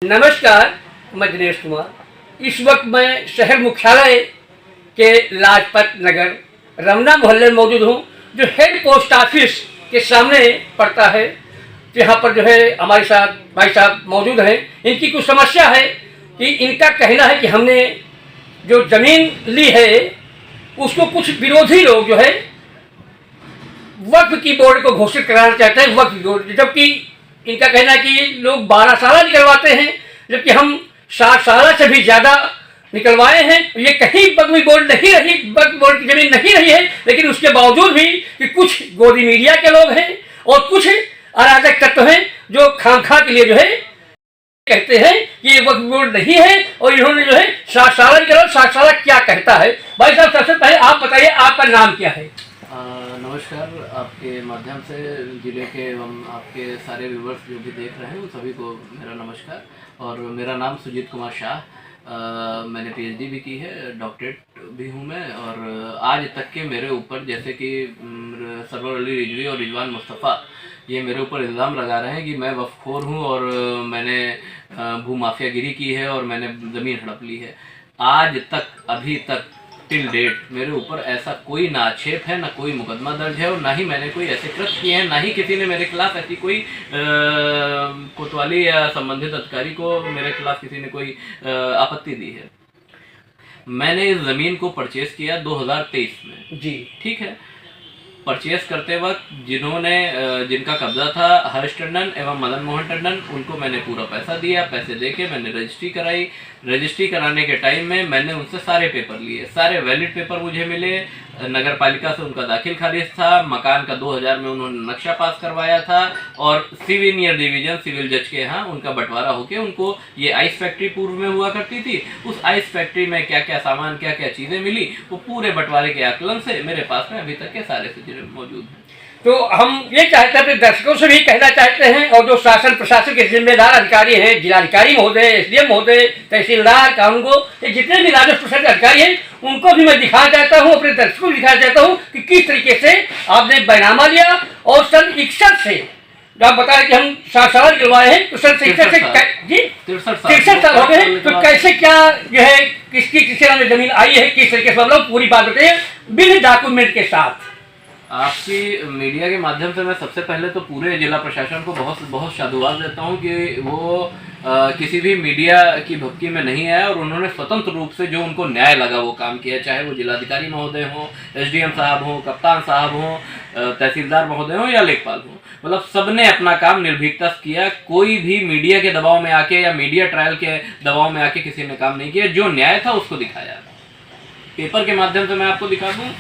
नमस्कार, मैं दिनेश कुमार। इस वक्त मैं शहर मुख्यालय के लाजपत नगर रमना मोहल्ले में मौजूद हूँ, जो हेड पोस्ट ऑफिस के सामने पड़ता है। यहाँ पर जो है हमारे साथ भाई साहब मौजूद हैं। इनकी कुछ समस्या है कि इनका कहना है कि हमने जो ज़मीन ली है उसको कुछ विरोधी लोग जो है वक्फ की बोर्ड को घोषित कराना चाहते हैं, वक्फ बोर्ड, जबकि इनका कहना है कि लोग 12 साल निकलवाते हैं, जबकि हम 60 साल से भी ज़्यादा निकलवाए हैं। ये कहीं वक्फ बोर्ड नहीं रही, वक्फ बोर्ड की ज़मीन नहीं रही है, लेकिन उसके बावजूद भी कि कुछ गोदी मीडिया के लोग हैं और कुछ अराजक तत्व हैं जो खामखा के लिए जो है कहते हैं कि ये वक्फ बोर्ड नहीं है और इन्होंने जो है 60 साल निकलवा। 60 साल क्या कहता है? भाई साहब, सबसे पहले आप बताइए, आपका नाम क्या है? नमस्कार। आपके माध्यम से ज़िले के एवं आपके सारे व्यूवर्स जो भी देख रहे हैं उन सभी को मेरा नमस्कार। और मेरा नाम सुजीत कुमार शाह, मैंने पीएचडी भी की है, डॉक्टरेट भी हूँ मैं। और आज तक के मेरे ऊपर जैसे कि सरवर अली रिजवी और रिजवान मुस्तफ़ा ये मेरे ऊपर इल्ज़ाम लगा रहे हैं कि मैं वफ़खोर हूँ और मैंने भू माफियागिरी की है और मैंने ज़मीन हड़प ली है। आज तक अभी तक टिल डेट मेरे ऊपर ऐसा कोई ना आक्षेप है, ना कोई मुकदमा दर्ज है और ना ही मैंने कोई ऐसे कृत्य किए हैं, ना ही किसी ने मेरे खिलाफ ऐसी कोई कोतवाली या संबंधित अधिकारी को मेरे खिलाफ किसी ने कोई आपत्ति दी है। मैंने इस ज़मीन को परचेज़ किया 2023 में। जी ठीक है। परचेस करते वक्त जिनका कब्जा था हर्ष टंडन एवं मदन मोहन टंडन, उनको मैंने पूरा पैसा दिया। पैसे देके मैंने रजिस्ट्री कराई। रजिस्ट्री कराने के टाइम में मैंने उनसे सारे पेपर लिए, सारे वैलिड पेपर मुझे मिले। नगर पालिका से उनका दाखिल खारिज था। मकान का 2000 में उन्होंने नक्शा पास करवाया था और सीनियर डिवीजन सिविल जज के यहाँ उनका बंटवारा होके उनको ये आइस फैक्ट्री पूर्व में हुआ करती थी, उस आइस फैक्ट्री में क्या क्या सामान, क्या क्या चीज़ें मिली, वो पूरे बंटवारे के आकलन से मेरे पास में अभी तक के सारे सिलसिले मौजूद हैं। तो हम ये चाहते हैं, अपने दर्शकों से भी कहना चाहते हैं और जो शासन प्रशासन के जिम्मेदार अधिकारी हैं, जिलाधिकारी महोदय, एसडीएम महोदय, तहसीलदार, कानूनगो, ये जितने भी राजस्व प्रशासन के अधिकारी हैं उनको भी मैं दिखाना चाहता हूँ, अपने दर्शकों को दिखाना चाहता हूँ कि किस तरीके से आपने बैनामा लिया। और सन 61 से आप बता रहे कि हम 60 साल निकलवाए हैं, तो सन 61 से जी 63 साल हो गए हैं, तो कैसे क्या जो है किसके नाम में जमीन आई है, किस तरीके से हम लोग पूरी बात बताइए बिल डॉक्यूमेंट के साथ। आपकी मीडिया के माध्यम से मैं सबसे पहले तो पूरे जिला प्रशासन को बहुत बहुत साधुवाद देता हूं कि वो किसी भी मीडिया की भपकी में नहीं आया और उन्होंने स्वतंत्र रूप से जो उनको न्याय लगा वो काम किया, चाहे वो जिलाधिकारी महोदय हों, एसडीएम साहब हों, कप्तान साहब हों, तहसीलदार महोदय हों या लेखपाल हों, मतलब सबने अपना काम निर्भीकता से किया। कोई भी मीडिया के दबाव में आके या मीडिया ट्रायल के दबाव में आके किसी ने काम नहीं किया। जो न्याय था उसको दिखाया। पेपर के माध्यम से मैं आपको दिखा दूँ।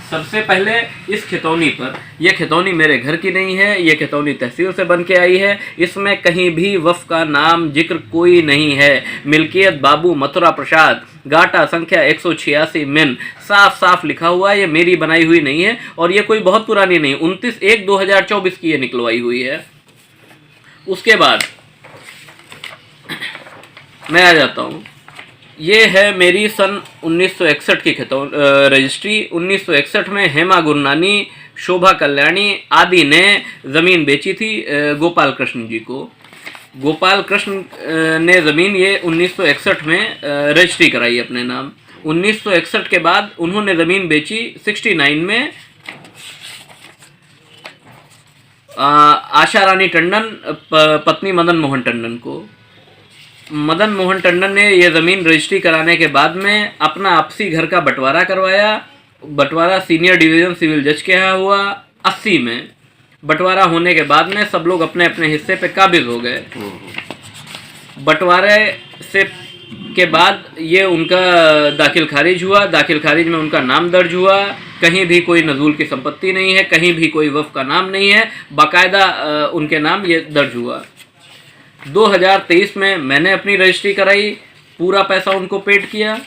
सबसे पहले इस खितौनी पर, यह खितौनी मेरे घर की नहीं है, यह खितौनी तहसील से बन के आई है। इसमें कहीं भी वफ़ का नाम जिक्र कोई नहीं है। मिल्कियत बाबू मथुरा प्रसाद, गाटा संख्या 186 मिन, साफ साफ लिखा हुआ है। ये मेरी बनाई हुई नहीं है और ये कोई बहुत पुरानी नहीं, 29/1/2024 की ये निकलवाई हुई है। उसके बाद मैं आ जाता हूँ, ये है मेरी सन 1961 की रजिस्ट्री। 1961 में हेमा गुरनानी, शोभा कल्याणी आदि ने ज़मीन बेची थी गोपाल कृष्ण जी को। गोपाल कृष्ण ने ज़मीन ये 1961 में रजिस्ट्री कराई अपने नाम। 1961 के बाद उन्होंने ज़मीन बेची 69 में आशा रानी टंडन पत्नी मदन मोहन टंडन को। मदन मोहन टंडन ने यह ज़मीन रजिस्ट्री कराने के बाद में अपना आपसी घर का बंटवारा करवाया। बंटवारा सीनियर डिवीज़न सिविल जज के यहाँ हुआ 80 में। बंटवारा होने के बाद में सब लोग अपने अपने हिस्से पे काबिज हो गए। बंटवारे से के बाद ये उनका दाखिल खारिज हुआ। दाखिल खारिज में उनका नाम दर्ज हुआ। कहीं भी कोई नजूल की संपत्ति नहीं है, कहीं भी कोई वफ़ का नाम नहीं है, बाकायदा उनके नाम ये दर्ज हुआ। 2023 में मैंने अपनी रजिस्ट्री कराई, पूरा पैसा उनको पेड किया।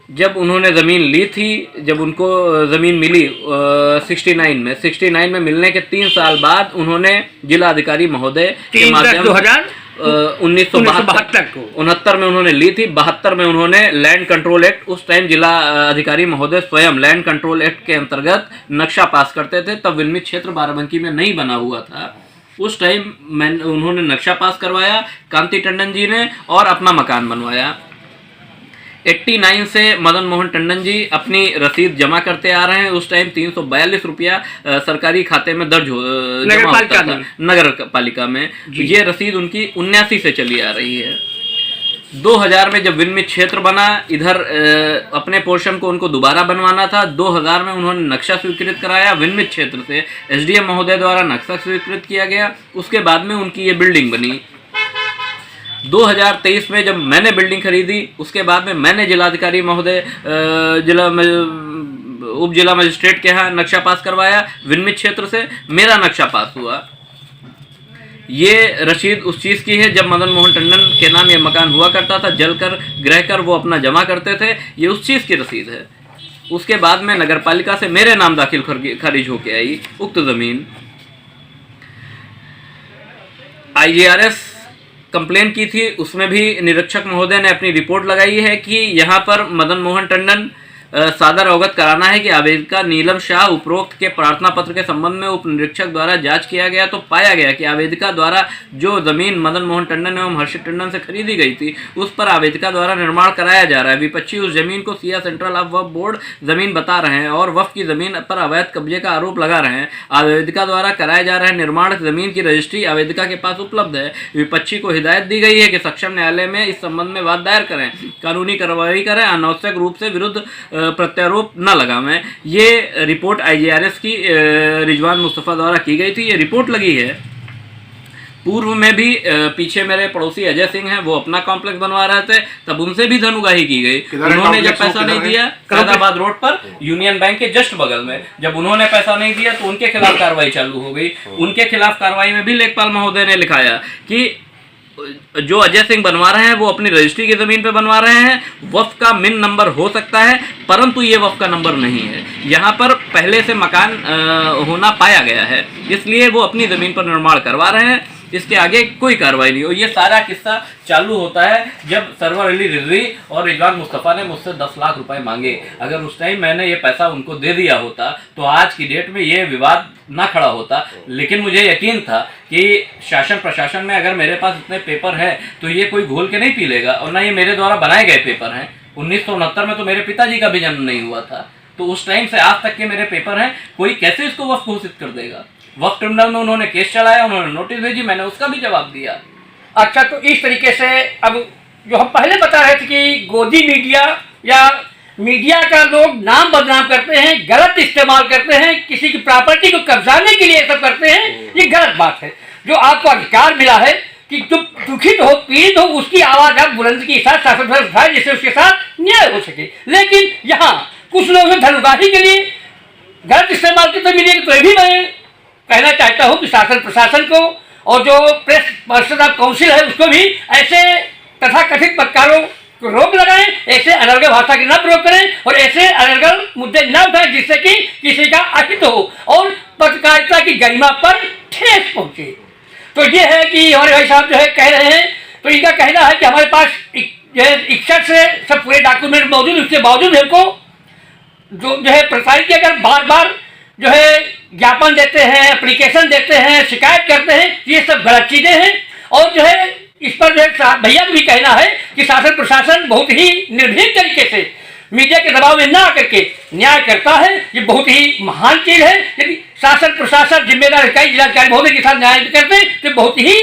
जब उन्होंने ज़मीन ली थी, जब उनको ज़मीन मिली 69 में मिलने के 3 साल बाद उन्होंने जिला अधिकारी महोदय के माध्यम 1972 को 69 में उन्होंने ली थी। 72 में उन्होंने लैंड कंट्रोल एक्ट, उस टाइम जिला अधिकारी महोदय स्वयं लैंड कंट्रोल एक्ट के अंतर्गत नक्शा पास करते थे। तब विनिर्मित क्षेत्र बाराबंकी में नहीं बना हुआ था। उस टाइम उन्होंने नक्शा पास करवाया कांति टंडन जी ने और अपना मकान बनवाया। 89 से मदन मोहन टंडन जी अपनी रसीद जमा करते आ रहे हैं। उस टाइम 342 रुपया सरकारी खाते में दर्ज जमा होता था नगर पालिका में। ये रसीद उनकी 79 से चली आ रही है। 2000 में जब विनिर्मित क्षेत्र बना, इधर अपने पोर्शन को उनको दोबारा बनवाना था। 2000 में उन्होंने नक्शा स्वीकृत कराया विनिर्मित क्षेत्र से, एसडीएम महोदय द्वारा नक्शा स्वीकृत किया गया। उसके बाद में उनकी ये बिल्डिंग बनी। 2023 में जब मैंने बिल्डिंग खरीदी, उसके बाद में मैंने जिलाधिकारी महोदय उप जिला मजिस्ट्रेट के यहाँ नक्शा पास करवाया विनिर्मित क्षेत्र से, मेरा नक्शा पास हुआ। ये रसीद उस चीज़ की है जब मदन मोहन टंडन के नाम ये मकान हुआ करता था, जलकर ग्रहकर वो अपना जमा करते थे। ये उस चीज़ की रसीद है। उसके बाद में नगर पालिका से मेरे नाम दाखिल खारिज होके आई उक्त ज़मीन। IGRS कंप्लेन की थी, उसमें भी निरीक्षक महोदय ने अपनी रिपोर्ट लगाई है कि यहाँ पर मदन मोहन टंडन सादर अवगत कराना है कि आवेदिका नीलम शाह उपरोक्त के प्रार्थना पत्र के संबंध में उप निरीक्षक द्वारा जांच किया गया तो पाया गया कि आवेदिका द्वारा जो जमीन मदन मोहन टंडन एवं हर्षित टंडन से खरीदी गई थी, उस पर आवेदिका द्वारा निर्माण कराया जा रहा है। विपक्षी उस जमीन को Siya central of Waqf board जमीन बता रहे हैं और वक्फ की जमीन पर अवैध कब्जे का आरोप लगा रहे हैं। आवेदिका द्वारा कराया जा रहा है निर्माण जमीन की रजिस्ट्री आवेदिका के पास उपलब्ध है। विपक्षी को हिदायत दी गई है कि सक्षम न्यायालय में इस संबंध में वाद दायर करें, कानूनी कार्रवाई करें, अनावश्यक रूप से विरुद्ध प्रत्यारोप न लगावें। ये रिपोर्ट IGRS की रिजवान मुस्तफ़ा द्वारा की गई थी। ये रिपोर्ट लगी है। पूर्व में भी पीछे मेरे पड़ोसी अजय सिंह हैं, वो अपना कॉम्प्लेक्स बनवा रहे थे, तब उनसे भी धनुगाही की गई। उन्होंने जब पैसा नहीं दिया, फैजाबाद रोड पर यूनियन बैंक के जस्ट बगल में, जब उन्होंने पैसा नहीं दिया तो उनके खिलाफ कार्रवाई चालू हो गई। उनके खिलाफ कार्रवाई में भी लेखपाल महोदय ने लिखाया कि जो अजय सिंह बनवा रहे हैं वो अपनी रजिस्ट्री की जमीन पे बनवा रहे हैं। वक्फ का मिन नंबर हो सकता है, परंतु ये वक्फ का नंबर नहीं है। यहाँ पर पहले से मकान होना पाया गया है, इसलिए वो अपनी जमीन पर निर्माण करवा रहे हैं। इसके आगे कोई कार्रवाई नहीं हो। ये सारा किस्सा चालू होता है जब सरवर अली रिजवी और रिजवान मुस्तफ़ा ने मुझसे 10 लाख रुपए मांगे। अगर उस टाइम मैंने ये पैसा उनको दे दिया होता तो आज की डेट में ये विवाद ना खड़ा होता। लेकिन मुझे यकीन था कि शासन प्रशासन में अगर मेरे पास इतने पेपर हैं तो ये कोई घोल के नहीं पी लेगा, और ना ये मेरे द्वारा बनाए गए पेपर हैं। 1969 में तो मेरे पिताजी का भी जन्म नहीं हुआ था, तो उस टाइम से आज तक के मेरे पेपर हैं। कोई कैसे इसको वक्फ घोषित कर देगा? वक्फ ट्रिब्यूनल में उन्होंने केस चलाया, उन्होंने नोटिस भेजी, मैंने उसका भी जवाब दिया। अच्छा, तो इस तरीके से अब जो हम पहले बता रहे थे कि गोदी मीडिया या मीडिया का लोग नाम बदनाम करते हैं, गलत इस्तेमाल करते हैं, किसी की प्रॉपर्टी को कब्जाने के लिए सब करते हैं, ये गलत बात है। जो आपको अधिकार मिला है कि जो दुखित हो, पीड़ित हो, उसकी आवाज आप बुलंदी के साथ शासन पर उठाए जिससे उसके साथ न्याय हो सके। लेकिन यहाँ कुछ लोग धनुगाही के लिए गलत इस्तेमाल करते मिलेंगे। तो ये भी मैं कहना चाहता हूँ कि शासन प्रशासन को और जो प्रेस पर्सन ऑफ काउंसिल है उसको भी ऐसे तथाकथित पत्रकारों को रोक लगाएं, ऐसे अनर्गल भाषा की न प्रयोग करें और ऐसे अनर्गल मुद्दे न उठाएं जिससे कि किसी का अहित हो और पत्रकारिता की गरिमा पर ठेस पहुंचे। तो ये है कि हमारे भाई साहब जो है कह रहे हैं, तो इनका कहना है कि हमारे पास जो है 61 से सब पूरे डॉक्यूमेंट मौजूद, उसके बावजूद हमको जो है प्रसारित किया कर बार बार जो है ज्ञापन देते हैं, एप्लीकेशन देते हैं, शिकायत करते हैं, ये सब गलत चीजें हैं। और जो है इस पर जो है भैया का भी कहना है कि शासन प्रशासन बहुत ही निर्भीक तरीके से मीडिया के दबाव में ना आकर के न्याय करता है। ये बहुत ही महान चीज है। यदि शासन प्रशासन जिम्मेदार कई जिलाधिकारी महोदय के साथ न्याय करते तो बहुत ही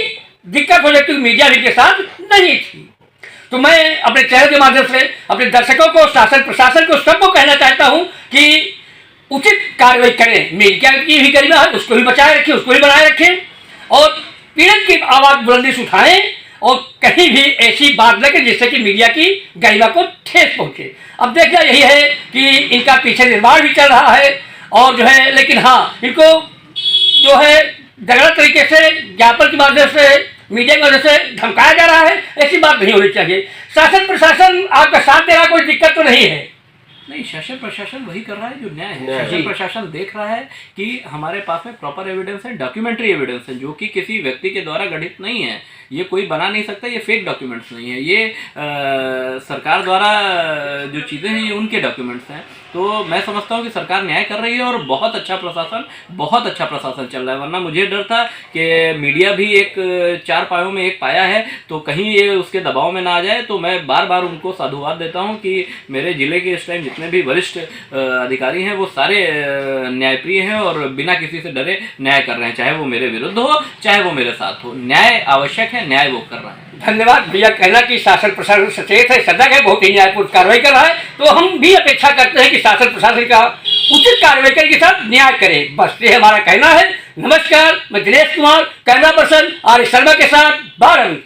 दिक्कत हो जाती, मीडिया भी के साथ नहीं थी। तो मैं अपने चैनल के माध्यम से अपने दर्शकों को, शासन प्रशासन को, सबको कहना चाहता हूँ कि उचित कार्रवाई करें। मीडिया की भी गरिमा है, उसको भी बचाए रखें, उसको भी बनाए रखें और पीड़ित की आवाज बुलंदी से उठाएं और कहीं भी ऐसी बात न करें जिससे कि मीडिया की गरिमा को ठेस पहुंचे। अब देखना यही है कि इनका पीछे निर्माण भी चल रहा है और जो है, लेकिन हाँ, इनको जो है गलत तरीके से ज्ञापन की माध्यम से, मीडिया की वजह से धमकाया जा रहा है। ऐसी बात नहीं होनी चाहिए। शासन प्रशासन आपका साथ दे रहा, कोई दिक्कत तो नहीं है, नहीं, शासन प्रशासन वही कर रहा है जो न्याय है। न्याय। शासन जी। प्रशासन देख रहा है कि हमारे पास में प्रॉपर एविडेंस है, डॉक्यूमेंट्री एविडेंस है, जो कि किसी व्यक्ति के द्वारा गढ़ित नहीं है, ये कोई बना नहीं सकता, ये फेक डॉक्यूमेंट्स नहीं है, ये सरकार द्वारा जो चीज़ें हैं ये उनके डॉक्यूमेंट्स हैं। तो मैं समझता हूँ कि सरकार न्याय कर रही है और बहुत अच्छा प्रशासन चल रहा है। वरना मुझे डर था कि मीडिया भी एक चार पायों में एक पाया है, तो कहीं ये उसके दबाव में ना आ जाए। तो मैं बार बार उनको साधुवाद देता हूँ कि मेरे ज़िले के इस टाइम जितने भी वरिष्ठ अधिकारी हैं वो सारे न्यायप्रिय हैं और बिना किसी से डरे न्याय कर रहे हैं, चाहे वो मेरे विरुद्ध हो चाहे वो मेरे साथ हो। न्याय आवश्यक है, न्याय वो कर रहे हैं। धन्यवाद भैया। कहना कि शासन प्रशासन सचेत है, सजग है, बहुत ही न्यायपूर्ण कार्रवाई कर रहा है, तो हम भी अपेक्षा करते हैं कि शासन प्रशासन का उचित कार्रवाई के साथ न्याय करे। बस ये हमारा कहना है। नमस्कार, मैं Dinesh Kumar, camera person R Sharma के साथ बारंग।